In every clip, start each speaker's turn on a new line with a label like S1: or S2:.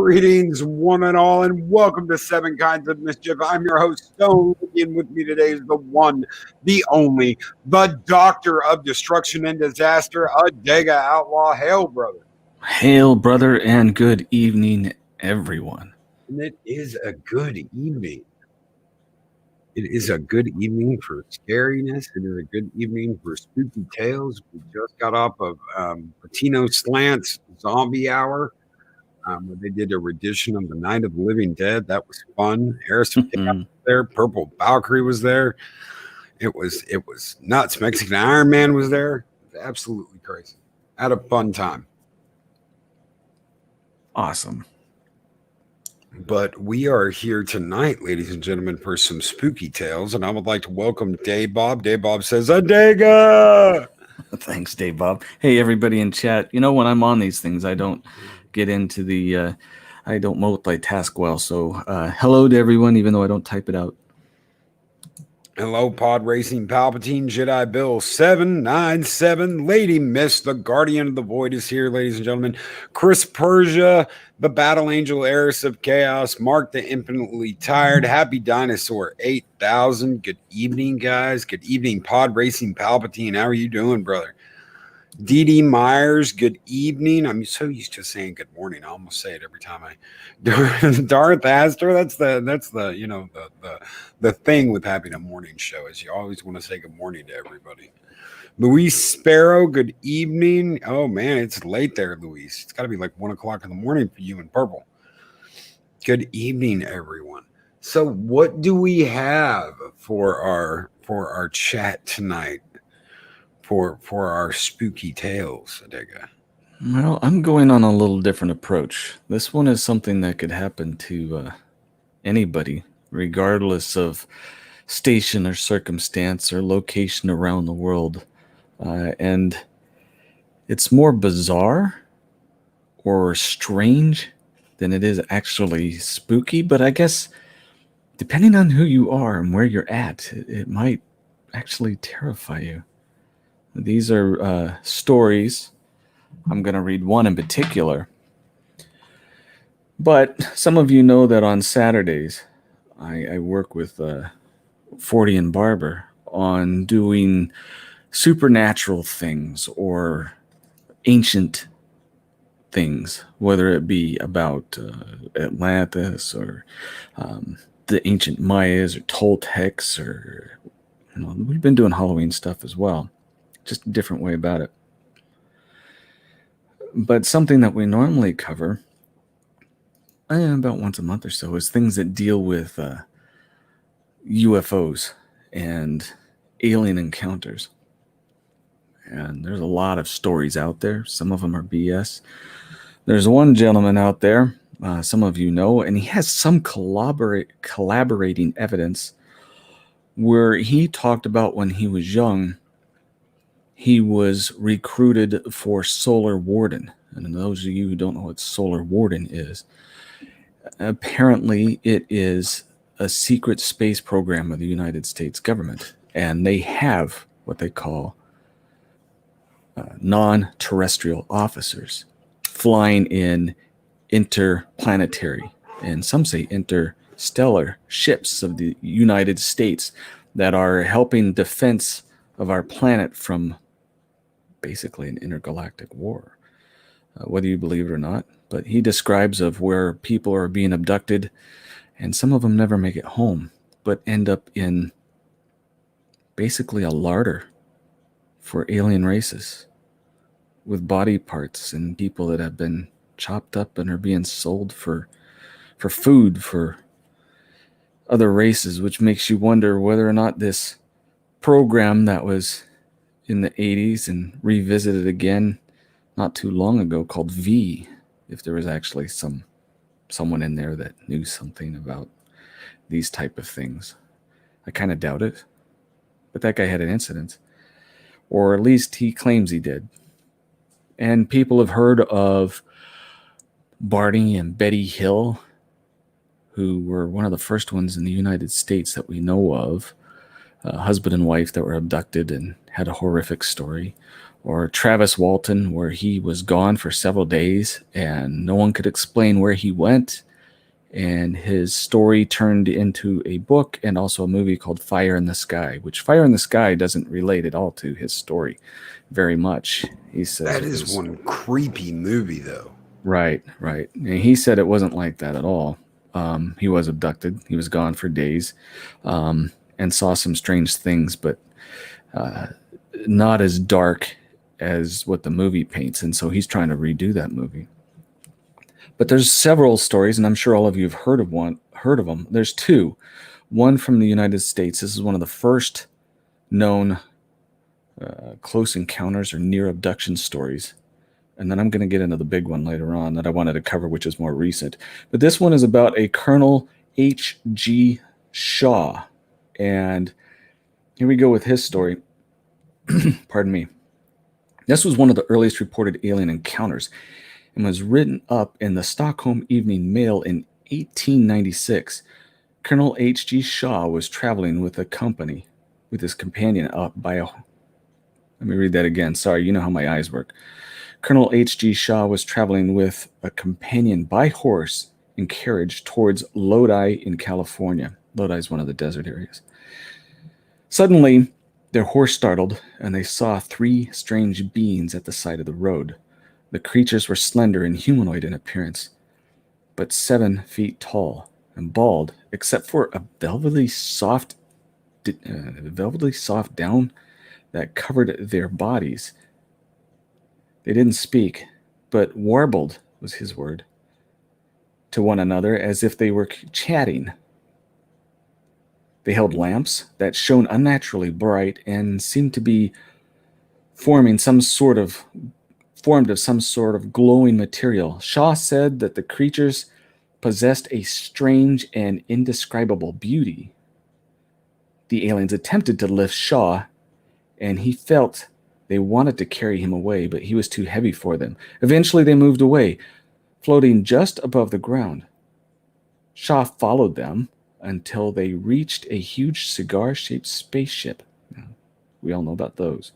S1: Greetings, one and all, and welcome to Seven Kinds of Mischief. I'm your host, Stone, and with me today is the one, the only, the Doctor of Destruction and Disaster, Adega Outlaw. Hail, brother.
S2: Hail, brother, and good evening, everyone.
S1: And it is a good evening. It is a good evening for scariness. It is a good evening for spooky tales. We just got off of Patino Slant's Zombie Hour. Where they did a rendition of the Night of the Living Dead. That was fun. Harrison was there. Purple Valkyrie was there. It was nuts. Mexican Iron Man was there. It was absolutely crazy. Had a fun time.
S2: Awesome.
S1: But we are here tonight, ladies and gentlemen, for some spooky tales, and I would like to welcome Dave Bob. Dave Bob says, Adega!
S2: Thanks, Dave Bob. Hey, everybody in chat. You know, when I'm on these things, I don't get into the, I don't multitask well. So hello to everyone, even though I don't type it out.
S1: Hello, Pod Racing Palpatine, Jedi Bill 797, Lady Miss, the Guardian of the Void is here, ladies and gentlemen. Chris Persia, the Battle Angel, Heiress of Chaos, Mark the Infinitely Tired, Happy Dinosaur 8000. Good evening, guys. Good evening, Pod Racing Palpatine. How are you doing, brother? D.D. Myers, good evening. I'm so used to saying good morning. I almost say it every time I Darth Astor. That's the you know the thing with having a morning show is you always want to say good morning to everybody. Luis Sparrow, good evening. Oh man, it's late there, Luis. It's got to be like 1 o'clock in the morning for you in purple. Good evening, everyone. So what do we have for our chat tonight? For our spooky tales, Adega?
S2: Well, I'm going on a little different approach. This one is something that could happen to anybody, regardless of station or circumstance or location around the world. And it's more bizarre or strange than it is actually spooky. But I guess depending on who you are and where you're at, it might actually terrify you. These are stories. I'm going to read one in particular. But some of you know that on Saturdays, I work with 40 and Barber on doing supernatural things or ancient things, whether it be about Atlantis or the ancient Mayas or Toltecs, or we've been doing Halloween stuff as well. Just a different way about it. But something that we normally cover about once a month or so is things that deal with UFOs and alien encounters. And there's a lot of stories out there. Some of them are BS. There's one gentleman out there, some of you know, and he has some collaborating evidence where he talked about when he was young, he was recruited for Solar Warden. And those of you who don't know what Solar Warden is, apparently it is a secret space program of the United States government. And they have what they call non-terrestrial officers flying in interplanetary, and some say interstellar ships of the United States that are helping defense of our planet from basically an intergalactic war, whether you believe it or not. But he describes of where people are being abducted, and some of them never make it home, but end up in basically a larder for alien races with body parts and people that have been chopped up and are being sold for food for other races, which makes you wonder whether or not this program that was in the 80s and revisited again not too long ago called V, if there was actually someone in there that knew something about these type of things. I kind of doubt it, but that guy had an incident, or at least he claims he did. And people have heard of Barney and Betty Hill, who were one of the first ones in the United States that we know of, husband and wife that were abducted and had a horrific story. or Travis Walton, where he was gone for several days and no one could explain where he went. And his story turned into a book and also a movie called Fire in the Sky, which Fire in the Sky doesn't relate at all to his story very much. He says
S1: That
S2: it
S1: is
S2: was
S1: one creepy movie, though.
S2: right. And he said it wasn't like that at all. He was abducted. He was gone for days and saw some strange things, but not as dark as what the movie paints. And so he's trying to redo that movie. But there's several stories, and I'm sure all of you have heard of them. There's two. One from the United States. This is one of the first known close encounters or near abduction stories. And then I'm going to get into the big one later on that I wanted to cover, which is more recent. But this one is about a Colonel H.G. Shaw. And here we go with his story. Pardon me. This was one of the earliest reported alien encounters and was written up in the Stockholm Evening Mail in 1896. Colonel H.G. Shaw was traveling with his companion up by a... Let me read that again. Sorry, you know how my eyes work. Colonel H.G. Shaw was traveling with a companion by horse and carriage towards Lodi in California. Lodi is one of the desert areas. Suddenly, their horse startled, and they saw three strange beings at the side of the road. The creatures were slender and humanoid in appearance, but 7 feet tall and bald, except for a velvety soft down that covered their bodies. They didn't speak, but warbled was his word to one another as if they were chatting. They held lamps that shone unnaturally bright and seemed to be formed of some sort of glowing material. Shaw said that the creatures possessed a strange and indescribable beauty. The aliens attempted to lift Shaw, and he felt they wanted to carry him away, but he was too heavy for them. Eventually, they moved away, floating just above the ground. Shaw followed them until they reached a huge cigar-shaped spaceship. We all know about those.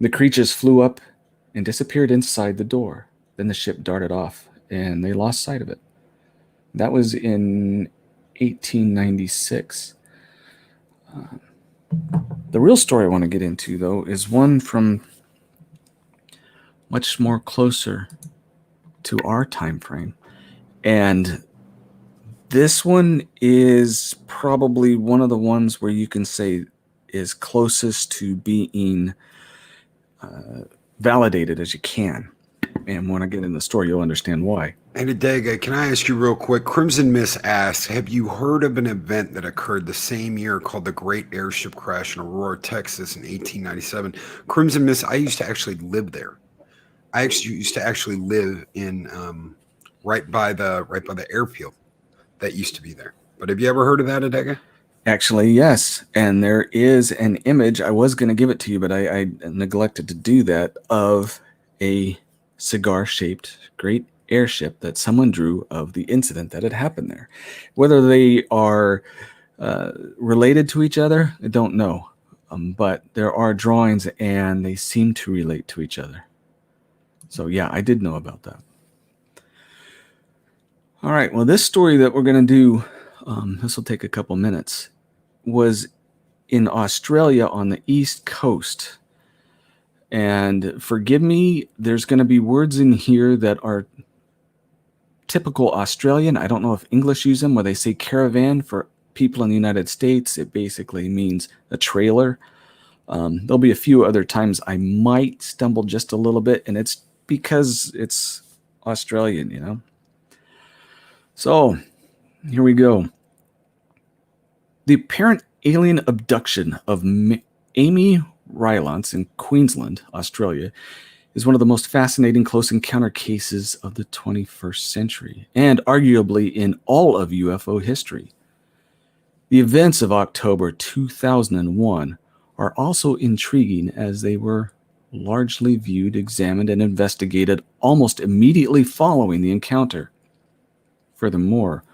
S2: The creatures flew up and disappeared inside the door. Then the ship darted off, and they lost sight of it. That was in 1896. The real story I want to get into, though, is one from much more closer to our time frame. And this one is probably one of the ones where you can say is closest to being validated as you can. And when I get in the story, you'll understand why.
S1: And Adega, can I ask you real quick? Crimson Miss asks, have you heard of an event that occurred the same year called the Great Airship Crash in Aurora, Texas in 1897? Crimson Miss, I used to actually live there. I actually used to actually live in right by the airfield that used to be there. But have you ever heard of that, Adega?
S2: Actually, yes. And there is an image. I was going to give it to you, but I neglected to do that, of a cigar-shaped great airship that someone drew of the incident that had happened there. Whether they are related to each other, I don't know. But there are drawings, and they seem to relate to each other. So, yeah, I did know about that. All right. Well, this story that we're going to do, this will take a couple minutes, was in Australia on the East Coast. And forgive me, there's going to be words in here that are typical Australian. I don't know if English use them, where they say caravan for people in the United States. It basically means a trailer. There'll be a few other times I might stumble just a little bit, and it's because it's Australian, you know. So, here we go. The apparent alien abduction of Amy Rylance in Queensland, Australia, is one of the most fascinating close encounter cases of the 21st century, and arguably in all of UFO history. The events of October 2001 are also intriguing, as they were largely viewed, examined, and investigated almost immediately following the encounter. Furthermore,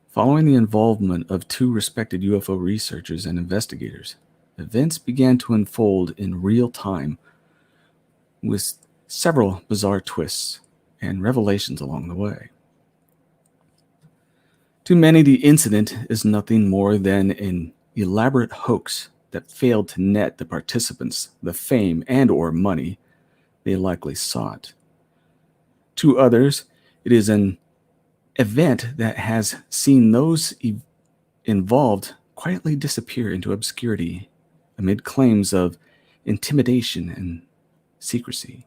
S2: following the involvement of two respected UFO researchers and investigators, events began to unfold in real time with several bizarre twists and revelations along the way. To many, the incident is nothing more than an elaborate hoax that failed to net the participants the fame and or money they likely sought. To others, it is an event that has seen those involved quietly disappear into obscurity amid claims of intimidation and secrecy.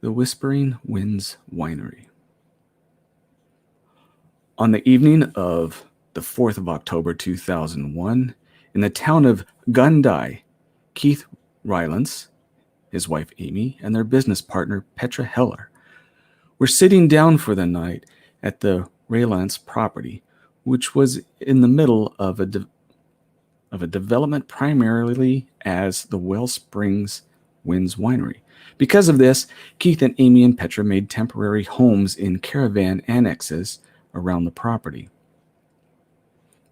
S2: The Whispering Winds Winery. On the evening of the 4th of October 2001, in the town of Gundai, Keith Rylance, his wife Amy, and their business partner Petra Heller were sitting down for the night at the Rylance property, which was in the middle of a development primarily as the Wellsprings Winds Winery. Because of this, Keith and Amy and Petra made temporary homes in caravan annexes around the property.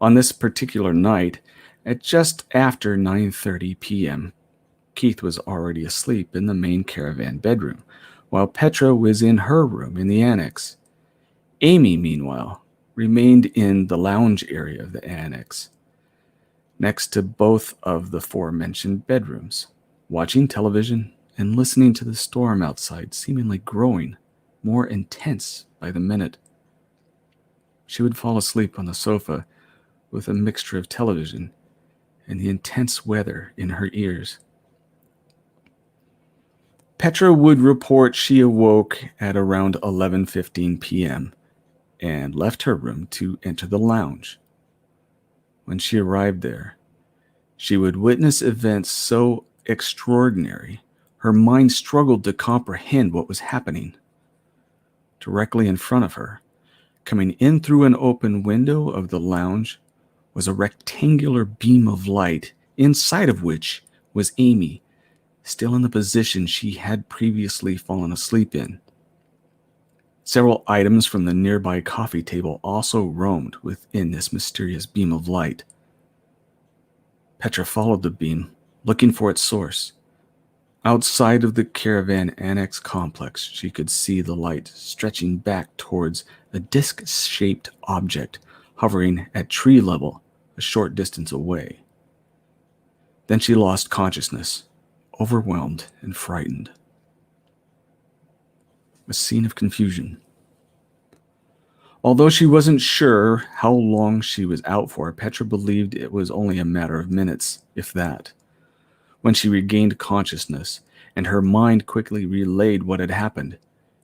S2: On this particular night, at just after 9:30 p.m., Keith was already asleep in the main caravan bedroom, while Petra was in her room in the annex. Amy, meanwhile, remained in the lounge area of the annex, next to both of the aforementioned bedrooms, watching television and listening to the storm outside seemingly growing more intense by the minute. She would fall asleep on the sofa with a mixture of television and the intense weather in her ears. Petra would report she awoke at around 11:15 p.m. and left her room to enter the lounge. When she arrived there, she would witness events so extraordinary, her mind struggled to comprehend what was happening. Directly in front of her, coming in through an open window of the lounge, was a rectangular beam of light, inside of which was Amy, still in the position she had previously fallen asleep in. Several items from the nearby coffee table also roamed within this mysterious beam of light. Petra followed the beam, looking for its source. Outside of the caravan annex complex, she could see the light stretching back towards a disc-shaped object hovering at tree level a short distance away. Then she lost consciousness, overwhelmed and frightened. A scene of confusion. Although she wasn't sure how long she was out for, Petra believed it was only a matter of minutes, if that. When she regained consciousness, and her mind quickly relayed what had happened,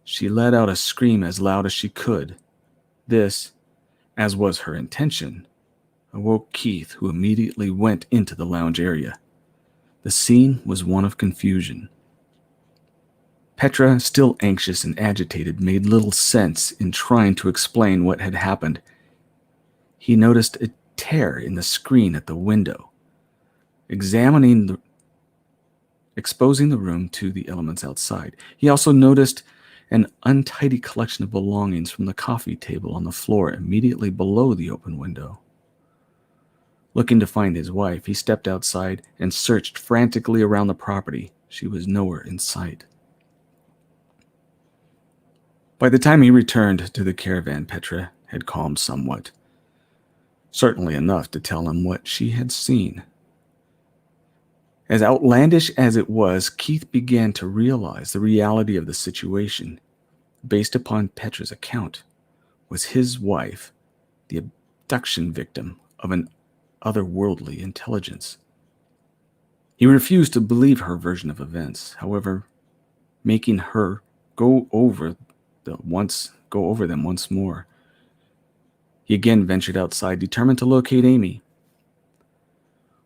S2: she let out a scream as loud as she could. This, as was her intention, awoke Keith, who immediately went into the lounge area. The scene was one of confusion. Petra, still anxious and agitated, made little sense in trying to explain what had happened. He noticed a tear in the screen at the window, exposing the room to the elements outside. He also noticed an untidy collection of belongings from the coffee table on the floor immediately below the open window. Looking to find his wife, he stepped outside and searched frantically around the property. She was nowhere in sight. By the time he returned to the caravan, Petra had calmed somewhat, certainly enough to tell him what she had seen. As outlandish as it was, Keith began to realize the reality of the situation. Based upon Petra's account, was his wife the abduction victim of an otherworldly intelligence? He refused to believe her version of events, however, making her go over them once more. He again ventured outside, determined to locate Amy.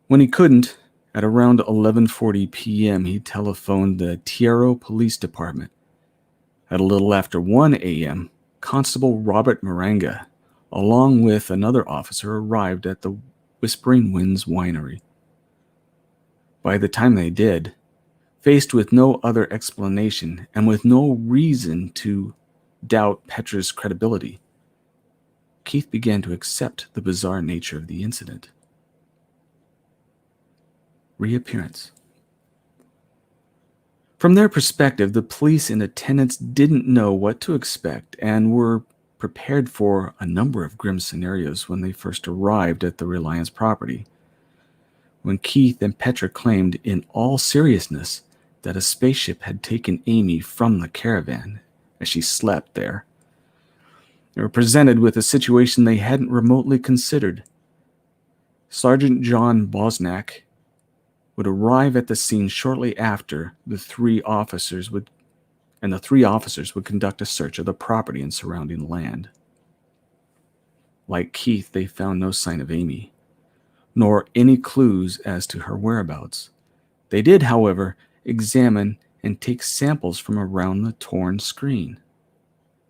S2: When he couldn't, at around 11:40 p.m., he telephoned the Tiero Police Department. At a little after 1 a.m., Constable Robert Maranga, along with another officer, arrived at the Whispering Winds Winery. By the time they did, faced with no other explanation and with no reason to doubt Petra's credibility, Keith began to accept the bizarre nature of the incident. reappearance. From their perspective, the police and attendants didn't know what to expect and were prepared for a number of grim scenarios when they first arrived at the Reliance property. When Keith and Petra claimed in all seriousness that a spaceship had taken Amy from the caravan as she slept there, they were presented with a situation they hadn't remotely considered. Sergeant John Bosnack would arrive at the scene shortly after the three officers would conduct a search of the property and surrounding land. Like Keith, they found no sign of Amy, nor any clues as to her whereabouts. They did, however, examine and take samples from around the torn screen.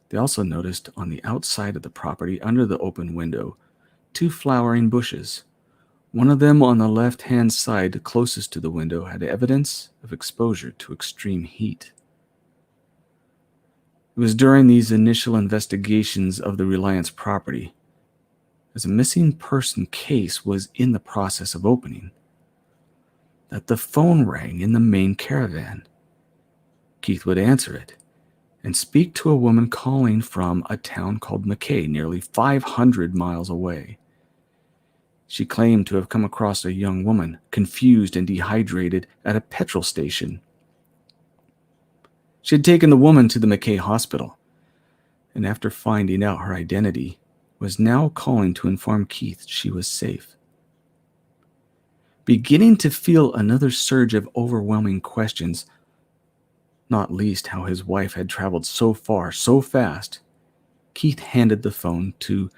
S2: They also noticed on the outside of the property, under the open window, 2 flowering bushes. One of them on the left-hand side closest to the window had evidence of exposure to extreme heat. It was during these initial investigations of the Reliance property, as a missing person case was in the process of opening, that the phone rang in the main caravan. Keith would answer it and speak to a woman calling from a town called McKay, nearly 500 miles away. She claimed to have come across a young woman, confused and dehydrated, at a petrol station. She had taken the woman to the McKay hospital, and after finding out her identity, was now calling to inform Keith she was safe. Beginning to feel another surge of overwhelming questions, not least how his wife had traveled so far, so fast, Keith handed the phone to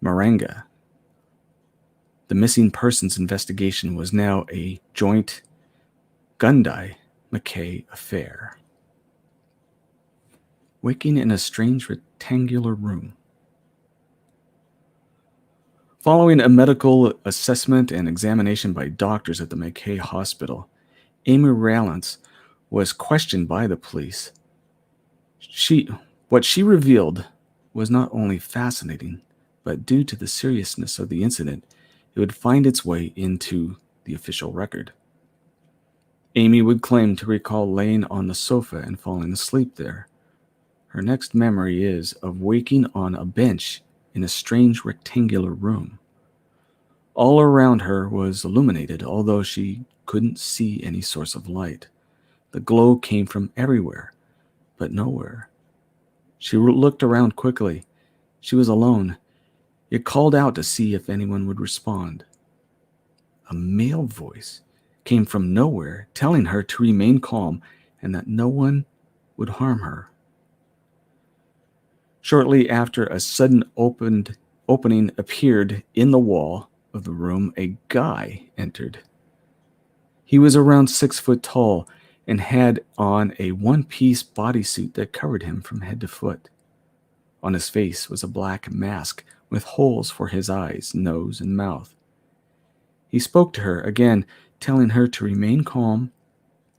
S2: Maranga. The missing persons investigation was now a joint Gundy-McKay affair. Waking in a strange rectangular room. Following a medical assessment and examination by doctors at the McKay Hospital, Amy Rallance was questioned by the police. What she revealed was not only fascinating, but due to the seriousness of the incident, it would find its way into the official record. Amy would claim to recall laying on the sofa and falling asleep there. Her next memory is of waking on a bench in a strange rectangular room. All around her was illuminated, although she couldn't see any source of light. The glow came from everywhere, but nowhere. She looked around quickly. She was alone. It called out to see if anyone would respond. A male voice came from nowhere, telling her to remain calm and that no one would harm her. Shortly after a sudden opening appeared in the wall of the room, a guy entered. He was around 6 foot tall and had on a one-piece bodysuit that covered him from head to foot. On his face was a black mask with holes for his eyes, nose, and mouth. He spoke to her, again telling her to remain calm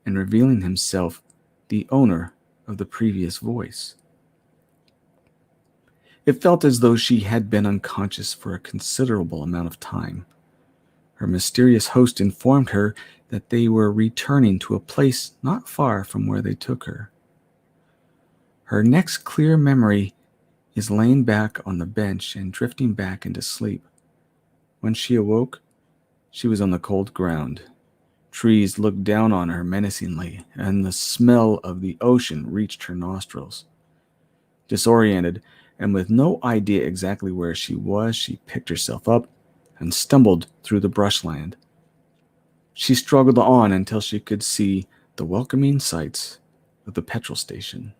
S2: and revealing himself the owner of the previous voice. It felt as though she had been unconscious for a considerable amount of time. Her mysterious host informed her that they were returning to a place not far from where they took her. Her next clear memory is laying back on the bench and drifting back into sleep. When she awoke, she was on the cold ground. Trees looked down on her menacingly, and the smell of the ocean reached her nostrils. Disoriented, and with no idea exactly where she was, she picked herself up and stumbled through the brushland. She struggled on until she could see the welcoming sights of the petrol station.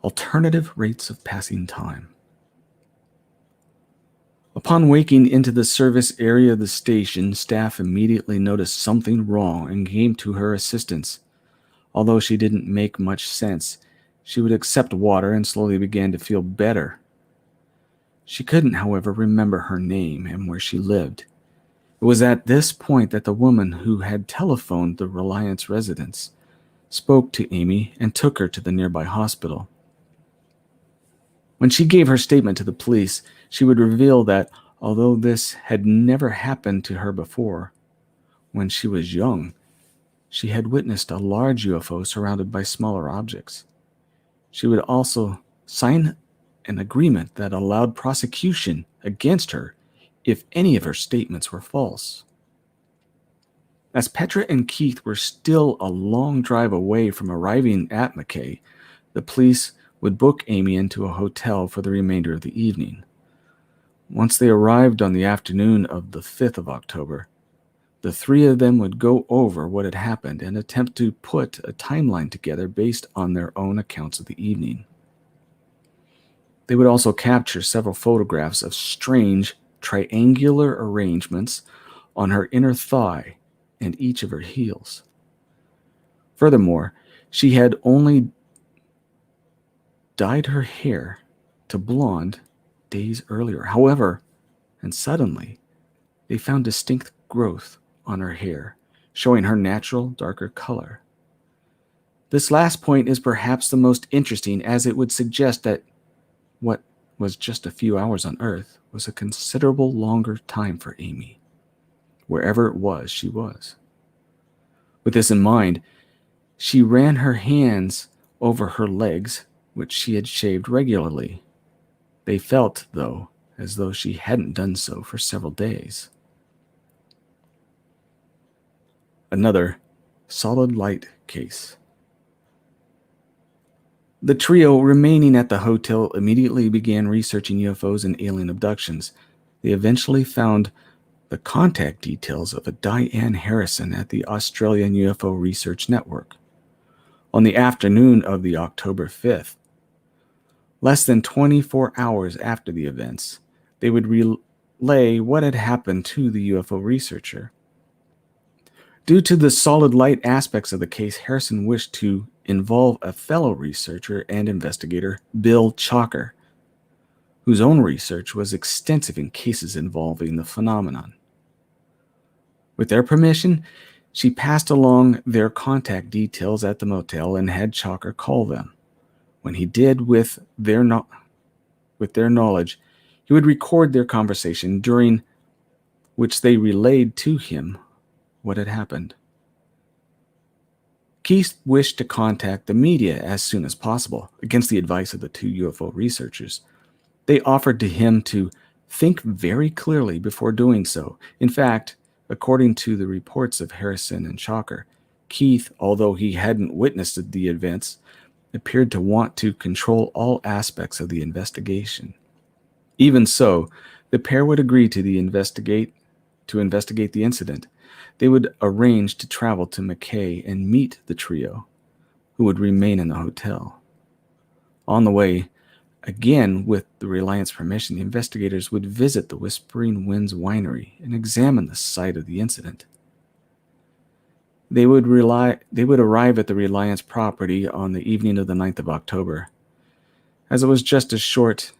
S2: Alternative rates of passing time. Upon waking into the service area of the station, staff immediately noticed something wrong and came to her assistance. Although she didn't make much sense, she would accept water and slowly began to feel better. She couldn't, however, remember her name and where she lived. It was at this point that the woman who had telephoned the Reliance residence spoke to Amy and took her to the nearby hospital. When she gave her statement to the police, she would reveal that, although this had never happened to her before, when she was young, she had witnessed a large UFO surrounded by smaller objects. She would also sign an agreement that allowed prosecution against her if any of her statements were false. As Petra and Keith were still a long drive away from arriving at McKay, the police would book Amy into a hotel for the remainder of the evening. Once they arrived on the afternoon of the 5th of October, the three of them would go over what had happened and attempt to put a timeline together based on their own accounts of the evening. They would also capture several photographs of strange triangular arrangements on her inner thigh and each of her heels. Furthermore, she had only dyed her hair to blonde days earlier. However, and suddenly, they found distinct growth on her hair, showing her natural darker color. This last point is perhaps the most interesting, as it would suggest that what was just a few hours on Earth was a considerable longer time for Amy, wherever it was she was. With this in mind, she ran her hands over her legs, which she had shaved regularly. They felt, though, as though she hadn't done so for several days. Another solid light case. The trio remaining at the hotel immediately began researching UFOs and alien abductions. They eventually found the contact details of a Diane Harrison at the Australian UFO Research Network. On the afternoon of the October 5th, less than 24 hours after the events, they would relay what had happened to the UFO researcher. Due to the solid light aspects of the case, Harrison wished to involve a fellow researcher and investigator, Bill Chalker, whose own research was extensive in cases involving the phenomenon. With their permission, she passed along their contact details at the motel and had Chalker call them. When he did, with their knowledge, he would record their conversation, during which they relayed to him what had happened. Keith wished to contact the media as soon as possible, against the advice of the two UFO researchers. They offered to him to think very clearly before doing so. In fact, according to the reports of Harrison and Chalker, Keith, although he hadn't witnessed the events, appeared to want to control all aspects of the investigation. Even so, the pair would agree to investigate the incident. They would arrange to travel to McKay and meet the trio, who would remain in the hotel. On the way, again with the Reliance permission, the investigators would visit the Whispering Winds winery and examine the site of the incident. They would arrive at the Reliance property on the evening of the 9th of October. As it was just short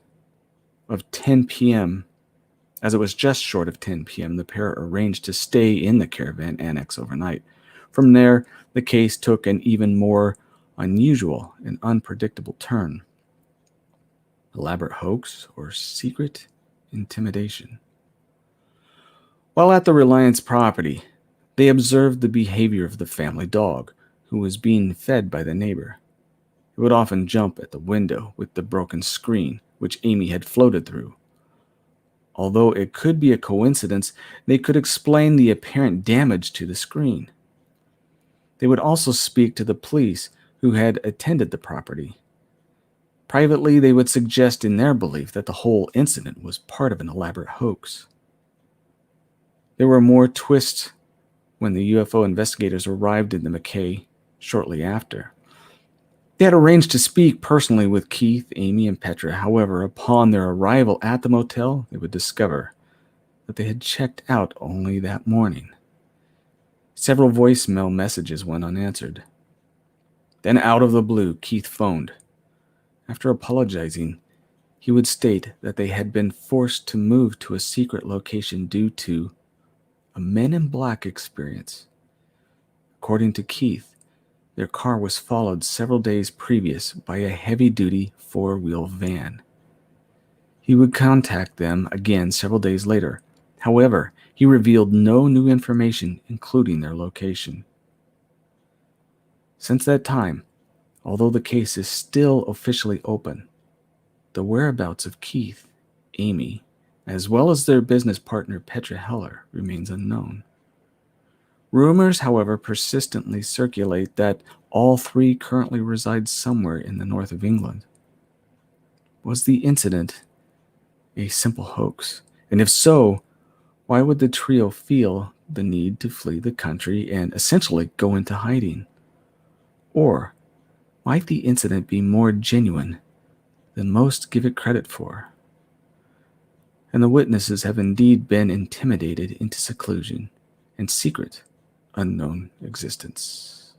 S2: of 10 p.m., the pair arranged to stay in the caravan annex overnight. From there, the case took an even more unusual and unpredictable turn. Elaborate hoax or secret intimidation? While at the Reliance property, they observed the behavior of the family dog, who was being fed by the neighbor. It would often jump at the window with the broken screen, which Amy had floated through. Although it could be a coincidence, they could explain the apparent damage to the screen. They would also speak to the police who had attended the property. Privately, they would suggest in their belief that the whole incident was part of an elaborate hoax. There were more twists when the UFO investigators arrived in the McKay shortly after. They had arranged to speak personally with Keith, Amy, and Petra. However, upon their arrival at the motel, they would discover that they had checked out only that morning. Several voicemail messages went unanswered. Then, out of the blue, Keith phoned. After apologizing, he would state that they had been forced to move to a secret location due to a Men in Black experience. According to Keith, their car was followed several days previous by a heavy-duty four-wheel van. He would contact them again several days later. However, he He revealed no new information, including their location. Since that time, although the case is still officially open, the whereabouts of Keith, Amy, as well as their business partner Petra Heller remains unknown. Rumors, however, persistently circulate that all three currently reside somewhere in the north of England. Was the incident a simple hoax? And if so, why would the trio feel the need to flee the country and essentially go into hiding? Or might the incident be more genuine than most give it credit for? And the witnesses have indeed been intimidated into seclusion and secret, unknown existence.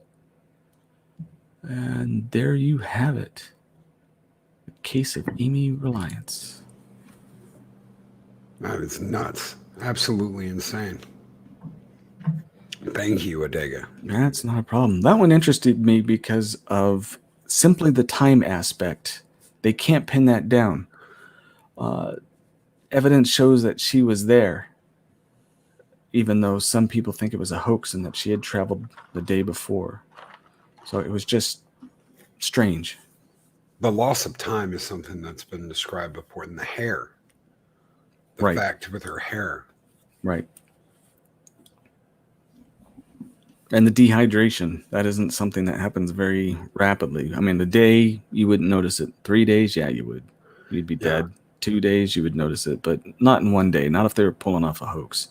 S2: And there you have it. The case of Amy Reliance.
S1: That is nuts. Absolutely insane. Thank you, Adega.
S2: That's not a problem. That one interested me because of simply the time aspect. They can't pin that down. Evidence shows that she was there, even though some people think it was a hoax and that she had traveled the day before. So it was just strange.
S1: The loss of time is something that's been described before in the hair. The
S2: Right.
S1: fact with her hair.
S2: Right. And the dehydration, that isn't something that happens very rapidly. I mean, the day, you wouldn't notice it. 3 days, yeah, you would. You'd be dead. 2 days, you would notice it, but not in 1 day. Not if they were pulling off a hoax.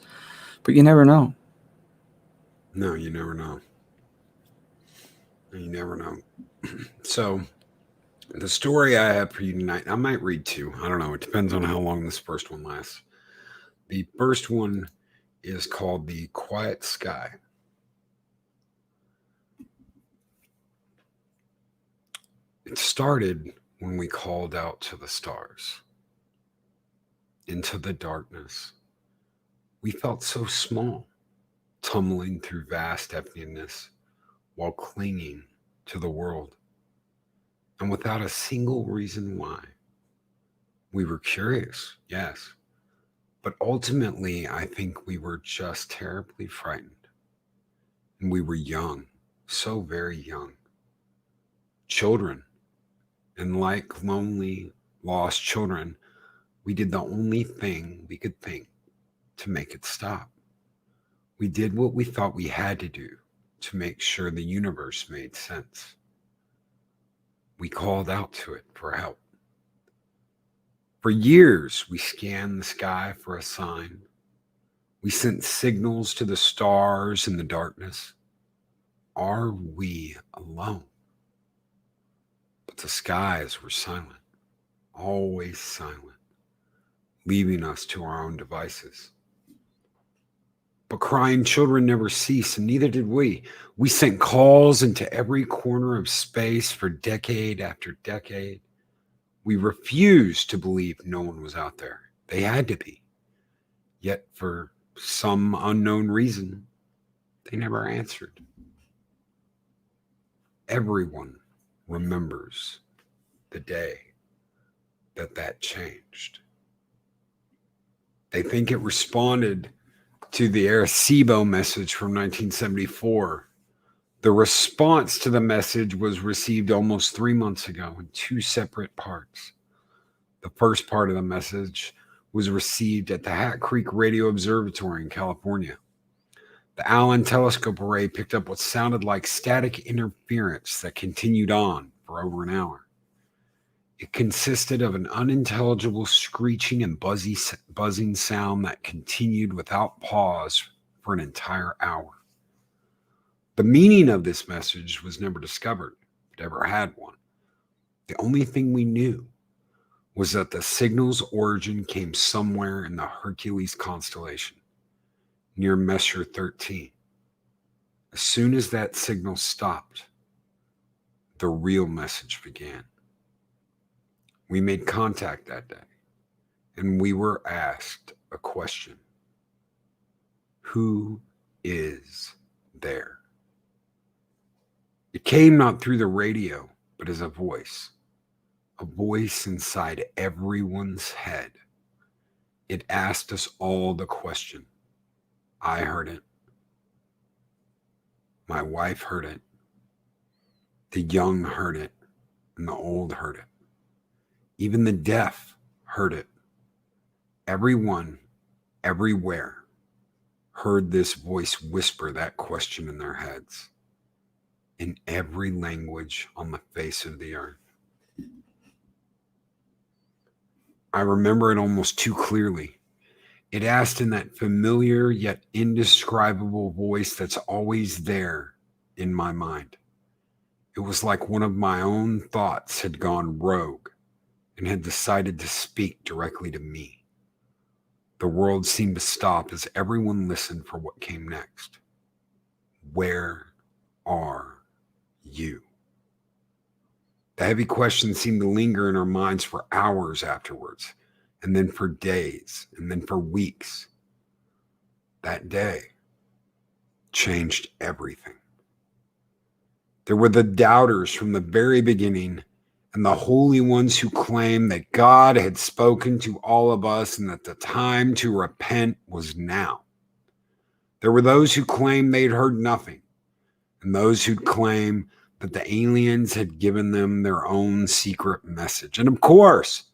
S2: But you never know.
S1: No, you never know. You never know. So, the story I have for you tonight, I might read two. I don't know. It depends on how long this first one lasts. The first one is called The Quiet Sky. It started when we called out to the stars, into the darkness. We felt so small, tumbling through vast emptiness while clinging to the world, and without a single reason why. We were curious, yes, but ultimately I think we were just terribly frightened. And we were young, so very young. Children. And like lonely, lost children, we did the only thing we could think to make it stop. We did what we thought we had to do to make sure the universe made sense. We called out to it for help. For years, we scanned the sky for a sign. We sent signals to the stars in the darkness. Are we alone? But the skies were silent, always silent, leaving us to our own devices. But crying children never ceased, and neither did we. We sent calls into every corner of space for decade after decade. We refused to believe no one was out there. They had to be. Yet for some unknown reason, they never answered. Everyone remembers the day that changed. They think it responded to the Arecibo message from 1974. The response to the message was received almost 3 months ago in two separate parts. The first part of the message was received at the Hat Creek Radio Observatory in California. The Allen Telescope Array picked up what sounded like static interference that continued on for over an hour. It consisted of an unintelligible screeching and buzzing sound that continued without pause for an entire hour. The meaning of this message was never discovered, if it ever had one. The only thing we knew was that the signal's origin came somewhere in the Hercules constellation, near Messier 13. As soon as that signal stopped, the real message began. We made contact that day, and we were asked a question. Who is there? It came not through the radio, but as a voice inside everyone's head. It asked us all the question, I heard it. My wife heard it. The young heard it, and the old heard it. Even the deaf heard it. Everyone, everywhere, heard this voice whisper that question in their heads, in every language on the face of the earth. I remember it almost too clearly. It asked in that familiar yet indescribable voice that's always there in my mind. It was like one of my own thoughts had gone rogue and had decided to speak directly to me. The world seemed to stop as everyone listened for what came next. Where are you? The heavy question seemed to linger in our minds for hours afterwards, and then for days, and then for weeks. That day changed everything. There were the doubters from the very beginning, and the holy ones who claimed that God had spoken to all of us and that the time to repent was now. There were those who claimed they'd heard nothing, and those who'd claim that the aliens had given them their own secret message. And of course,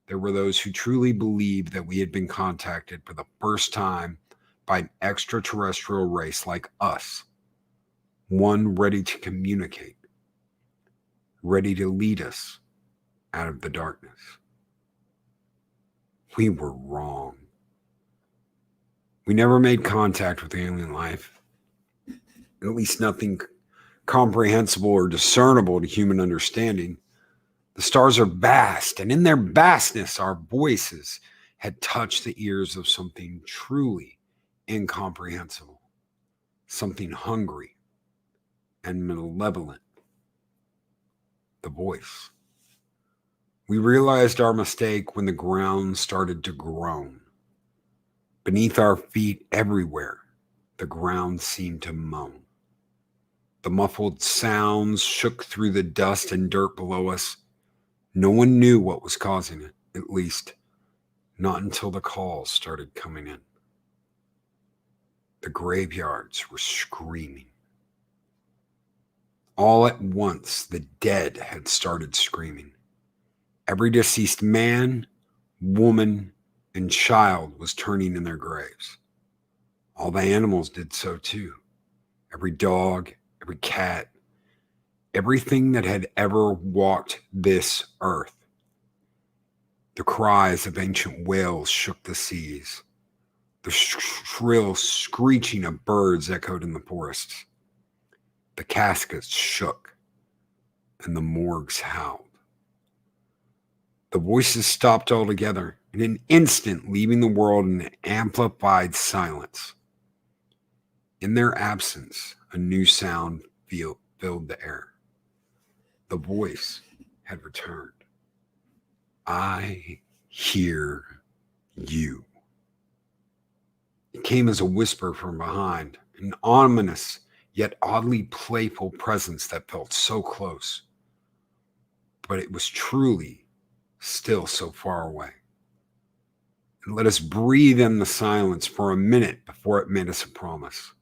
S1: there were those who truly believed that we had been contacted for the first time by an extraterrestrial race like us, one ready to communicate, ready to lead us out of the darkness. We were wrong. We never made contact with alien life, at least nothing comprehensible or discernible to human understanding. The stars are vast, and in their vastness, our voices had touched the ears of something truly incomprehensible, something hungry and malevolent. The voice. We realized our mistake when the ground started to groan. Beneath our feet everywhere, the ground seemed to moan. The muffled sounds shook through the dust and dirt below us. No one knew what was causing it, at least not until the calls started coming in. The graveyards were screaming. All at once, the dead had started screaming. Every deceased man, woman, and child was turning in their graves. All the animals did so too. Every dog, every cat, everything that had ever walked this earth. The cries of ancient whales shook the seas. The shrill screeching of birds echoed in the forests. The caskets shook, and the morgues howled. The voices stopped altogether, in an instant leaving the world in an amplified silence. In their absence, a new sound filled the air. The voice had returned. I hear you. It came as a whisper from behind, an ominous yet oddly playful presence that felt so close. But it was truly still so far away. And let us breathe in the silence for a minute before it made us a promise.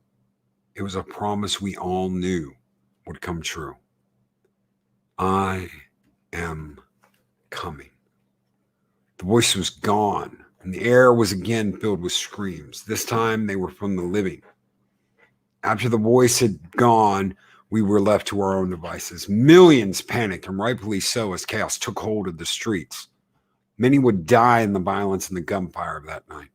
S1: It was a promise we all knew would come true. I am coming. The voice was gone, and the air was again filled with screams. This time they were from the living. After the voice had gone, we were left to our own devices. Millions panicked, and rightfully so, as chaos took hold of the streets. Many would die in the violence and the gunfire of that night.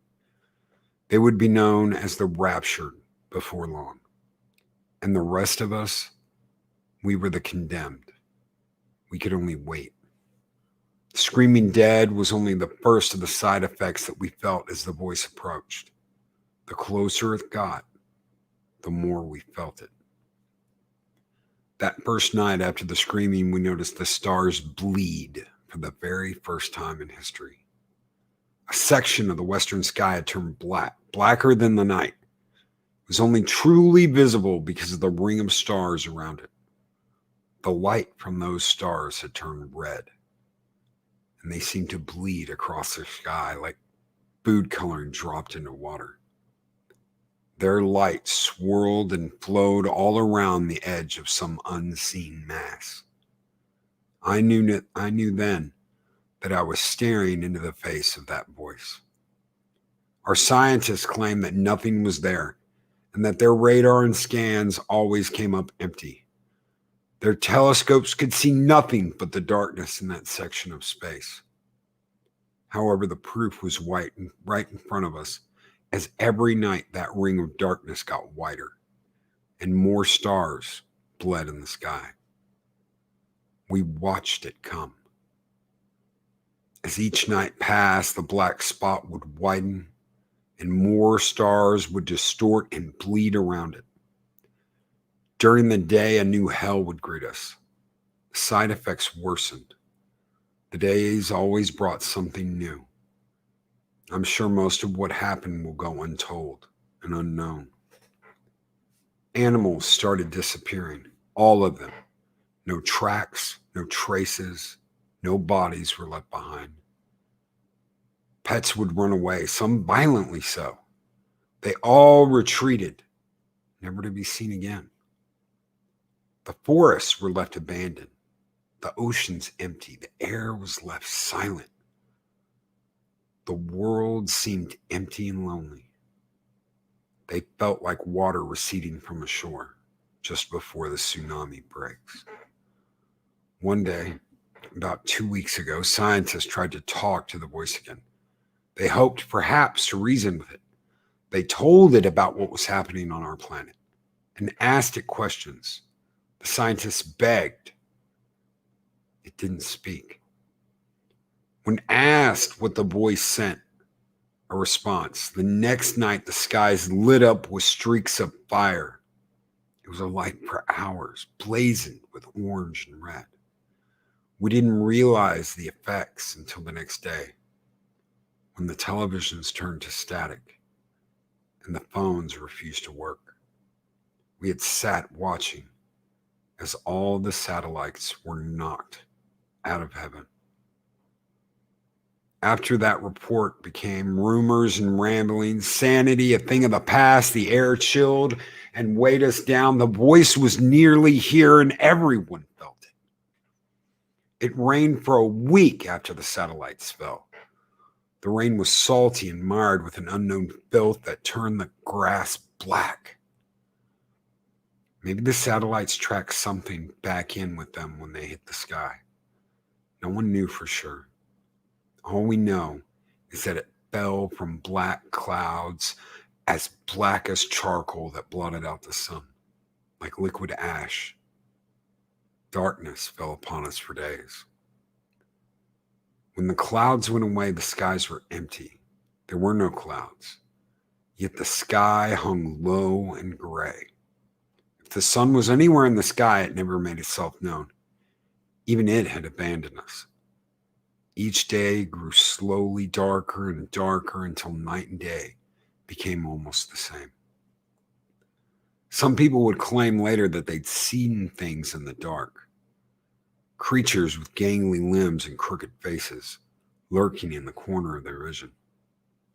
S1: They would be known as the raptured before long. And the rest of us, we were the condemned. We could only wait. Screaming dead was only the first of the side effects that we felt as the voice approached. The closer it got, the more we felt it. That first night after the screaming, we noticed the stars bleed for the very first time in history. A section of the western sky had turned black, blacker than the night. It was only truly visible because of the ring of stars around it. The light from those stars had turned red, and they seemed to bleed across the sky like food coloring dropped into water. Their light swirled and flowed all around the edge of some unseen mass. I knew then that I was staring into the face of that voice. Our scientists claimed that nothing was there and that their radar and scans always came up empty. Their telescopes could see nothing but the darkness in that section of space. However, the proof was right in front of us, as every night that ring of darkness got wider and more stars bled in the sky. We watched it come. As each night passed, the black spot would widen and more stars would distort and bleed around it. During the day, a new hell would greet us. The side effects worsened. The days always brought something new. I'm sure most of what happened will go untold and unknown. Animals started disappearing, all of them. No tracks, no traces, no bodies were left behind. Pets would run away, some violently so. They all retreated, never to be seen again. The forests were left abandoned, the oceans empty, the air was left silent. The world seemed empty and lonely. They felt like water receding from a shore just before the tsunami breaks. One day, about 2 weeks ago, scientists tried to talk to the voice again. They hoped perhaps to reason with it. They told it about what was happening on our planet and asked it questions. The scientists begged. It didn't speak. When asked what the voice sent, a response, the next night the skies lit up with streaks of fire. It was a light for hours, blazing with orange and red. We didn't realize the effects until the next day, when the televisions turned to static and the phones refused to work. We had sat watching as all the satellites were knocked out of heaven. After that report became rumors and ramblings, sanity a thing of the past, the air chilled and weighed us down. The voice was nearly here and everyone felt it. It rained for a week after the satellites fell. The rain was salty and marred with an unknown filth that turned the grass black. Maybe the satellites tracked something back in with them when they hit the sky. No one knew for sure. All we know is that it fell from black clouds as black as charcoal that blotted out the sun, like liquid ash. Darkness fell upon us for days. When the clouds went away, the skies were empty. There were no clouds, yet the sky hung low and gray. If the sun was anywhere in the sky, it never made itself known. Even it had abandoned us. Each day grew slowly darker and darker until night and day became almost the same. Some people would claim later that they'd seen things in the dark. Creatures with gangly limbs and crooked faces lurking in the corner of their vision.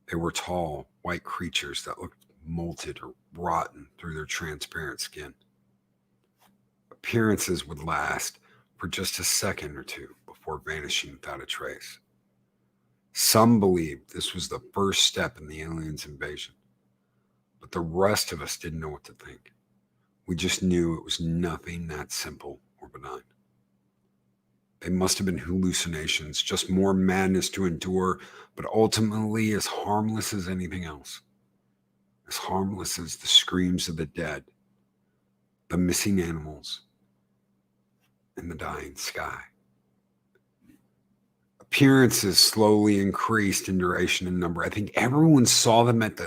S1: They were tall, white creatures that looked molted or rotten through their transparent skin. Appearances would last for just a second or two before vanishing without a trace. Some believed this was the first step in the aliens' invasion, but the rest of us didn't know what to think. We just knew it was nothing that simple or benign. They must have been hallucinations, just more madness to endure, but ultimately as harmless as anything else. As harmless as the screams of the dead, the missing animals, and the dying sky. Appearances slowly increased in duration and number. I think everyone saw them at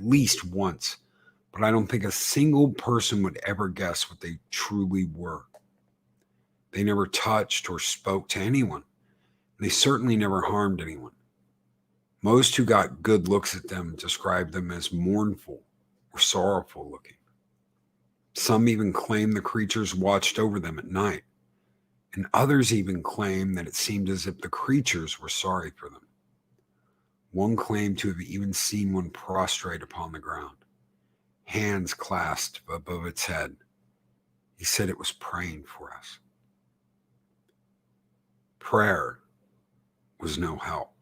S1: least once, but I don't think a single person would ever guess what they truly were. They never touched or spoke to anyone. They certainly never harmed anyone. Most who got good looks at them described them as mournful or sorrowful looking. Some even claimed the creatures watched over them at night, and others even claimed that it seemed as if the creatures were sorry for them. One claimed to have even seen one prostrate upon the ground, hands clasped above its head. He said it was praying for us. Prayer was no help.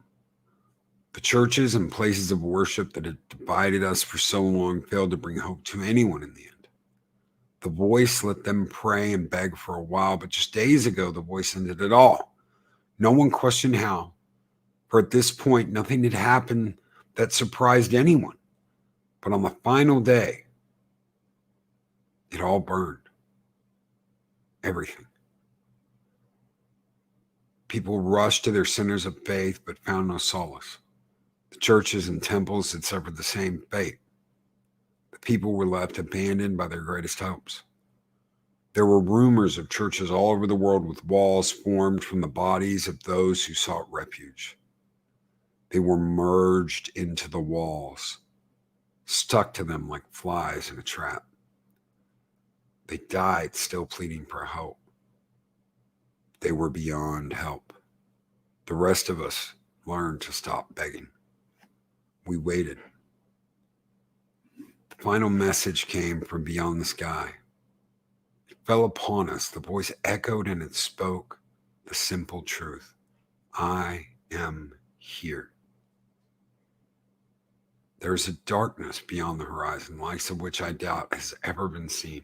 S1: The churches and places of worship that had divided us for so long failed to bring hope to anyone in the end. The voice let them pray and beg for a while, but just days ago, the voice ended it all. No one questioned how, for at this point, nothing had happened that surprised anyone. But on the final day, it all burned. Everything. People rushed to their centers of faith, but found no solace. The churches and temples had suffered the same fate. The people were left abandoned by their greatest hopes. There were rumors of churches all over the world with walls formed from the bodies of those who sought refuge. They were merged into the walls, stuck to them like flies in a trap. They died still pleading for hope. They were beyond help. The rest of us learned to stop begging. We waited. The final message came from beyond the sky. It fell upon us. The voice echoed and it spoke the simple truth. I am here. There is a darkness beyond the horizon, likes of which I doubt has ever been seen.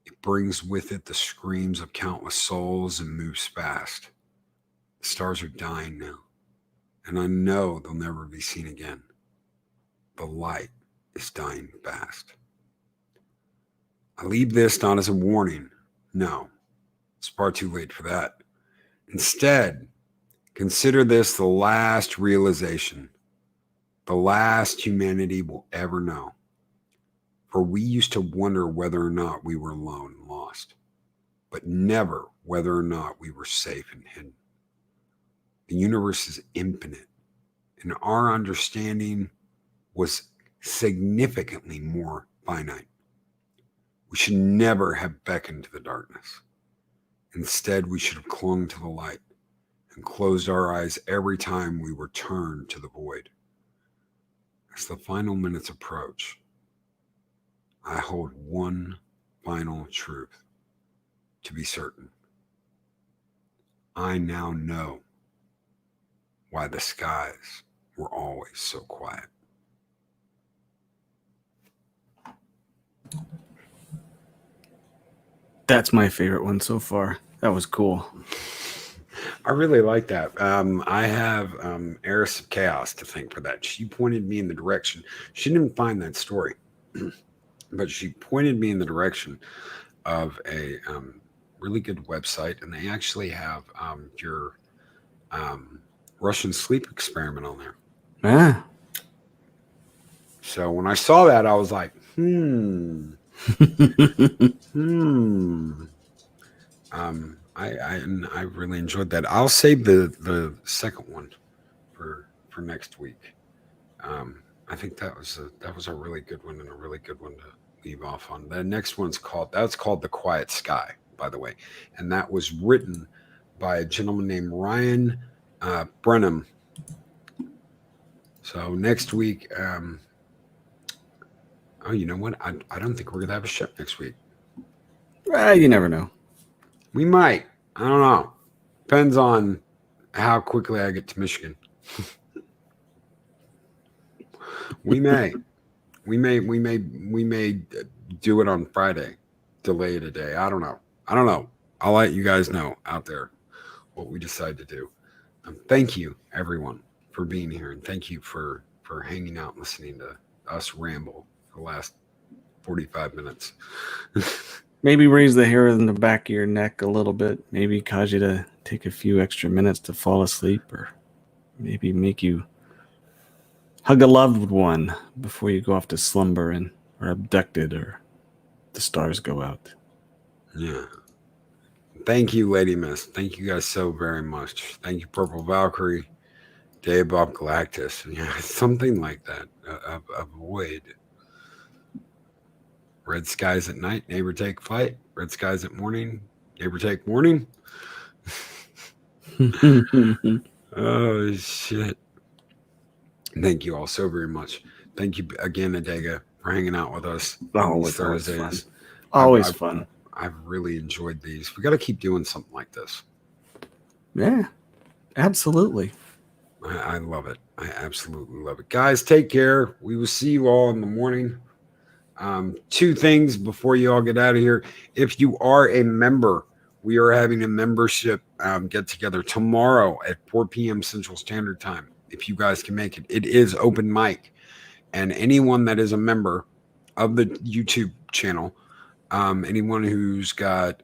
S1: It brings with it the screams of countless souls and moves fast. The stars are dying now, and I know they'll never be seen again. The light is dying fast. I leave this not as a warning. No, it's far too late for that. Instead, consider this the last realization, the last humanity will ever know. For we used to wonder whether or not we were alone and lost, but never whether or not we were safe and hidden. The universe is infinite, and our understanding was significantly more finite. We should never have beckoned to the darkness. Instead, we should have clung to the light and closed our eyes every time we were turned to the void. As the final minutes approach, I hold one final truth to be certain. I now know why the skies were always so quiet.
S2: That's my favorite one so far. That was cool.
S1: I really like that. I have Eris of Chaos to thank for that. She pointed me in the direction. She didn't find that story, but she pointed me in the direction of a really good website, and they actually have your Russian sleep experiment on there.
S2: Ah.
S1: So when I saw that, I was like, I really enjoyed that. I'll save the second one for next week. I think that was a really good one and a really good one to leave off on. The next one's called The Quiet Sky, by the way, and that was written by a gentleman named Ryan Brenham. So next week, oh, you know what? I don't think we're gonna have a show next week.
S2: You never know.
S1: We might. I don't know. Depends on how quickly I get to Michigan. We may do it on Friday. Delay it a day. I don't know. I'll let you guys know out there what we decide to do. Thank you, everyone, for being here, and thank you for hanging out and listening to us ramble for the last 45 minutes.
S2: Maybe raise the hair in the back of your neck a little bit. Maybe cause you to take a few extra minutes to fall asleep, or maybe make you hug a loved one before you go off to slumber and or abducted or the stars go out.
S1: Yeah. Thank you, Lady Miss. Thank you guys so very much. Thank you, Purple Valkyrie, Day Above Galactus. Yeah, something like that. Avoid. Red skies at night, neighbor take flight. Red skies at morning, neighbor take warning. Oh, shit. Thank you all so very much. Thank you again, Adega, for hanging out with us on
S2: Oh,
S1: these
S2: it's always fun.
S1: Thursdays.
S2: Always fun.
S1: I've really enjoyed these. We got to keep doing something like this.
S2: Yeah, absolutely.
S1: I love it. I absolutely love it. Guys, take care. We will see you all in the morning. Two things before you all get out of here. If you are a member, we are having a membership get together tomorrow at 4 p.m. Central Standard Time. If you guys can make it, it is open mic. And anyone that is a member of the YouTube channel, anyone who's got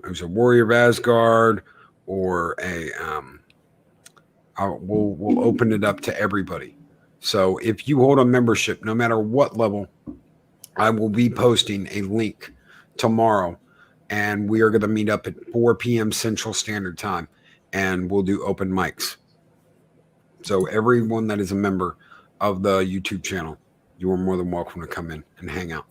S1: who's a Warrior of Asgard or a we'll open it up to everybody. So if you hold a membership, no matter what level, I will be posting a link tomorrow, and we are going to meet up at 4 p.m. Central Standard Time, and we'll do open mics. So everyone that is a member of the YouTube channel, you are more than welcome to come in and hang out.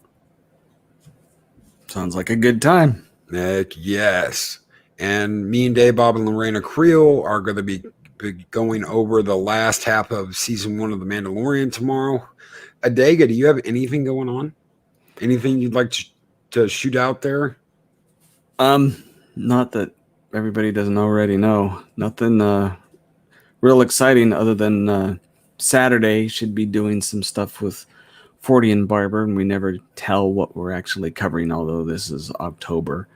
S2: Sounds like a good time.
S1: Heck yes. And me and Dave, Bob, and Lorena Creel are going to be going over the last half of season 1 of The Mandalorian tomorrow. Adega, do you have anything going on? Anything you'd like to shoot out there?
S2: Not that everybody doesn't already know. Nothing real exciting other than Saturday should be doing some stuff with 40 and Barber, and we never tell what we're actually covering, although this is October.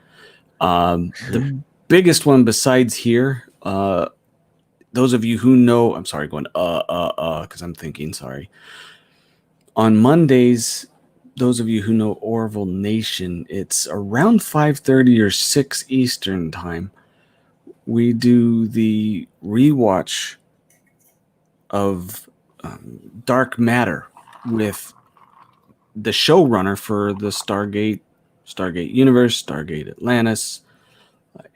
S2: The biggest one besides here, those of you who know, I'm sorry, going because I'm thinking, sorry. On Mondays, those of you who know Orville Nation, it's around 5:30 or 6 Eastern time. We do the rewatch of Dark Matter with the showrunner for the Stargate universe, Stargate Atlantis,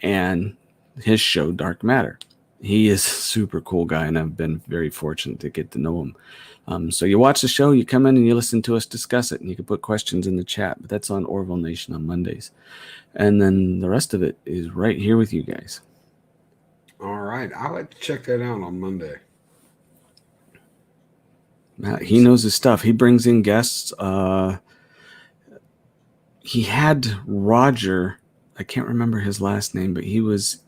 S2: and his show Dark Matter. He is a super cool guy, and I've been very fortunate to get to know him. So you watch the show, you come in and you listen to us discuss it, and you can put questions in the chat. But that's on Orville Nation on Mondays. And then the rest of it is right here with you guys.
S1: All right. I'll like to check that out on Monday.
S2: He knows his stuff. He brings in guests. He had Roger, I can't remember his last name, but he's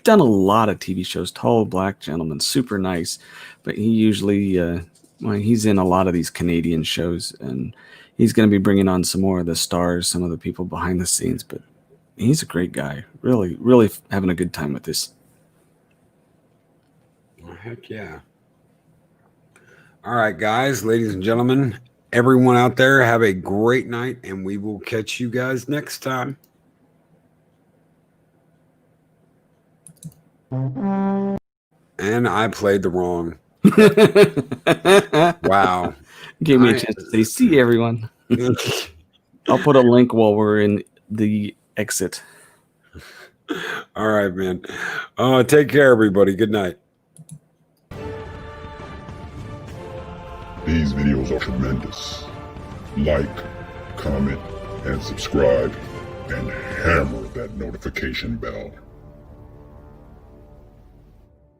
S2: done a lot of TV shows. Tall black gentleman, super nice, but he usually he's in a lot of these Canadian shows, and he's going to be bringing on some more of the stars, some of the people behind the scenes. But he's a great guy. Really, really having a good time with this.
S1: Well, heck yeah. All right, guys, ladies and gentlemen, everyone out there, have a great night, and we will catch you guys next time. And I played the wrong. Wow.
S2: Gave me a chance to say, see everyone. I'll put a link while we're in the exit.
S1: All right, man. Take care, everybody. Good night.
S3: These videos are tremendous. Like, comment, and subscribe, and hammer that notification bell.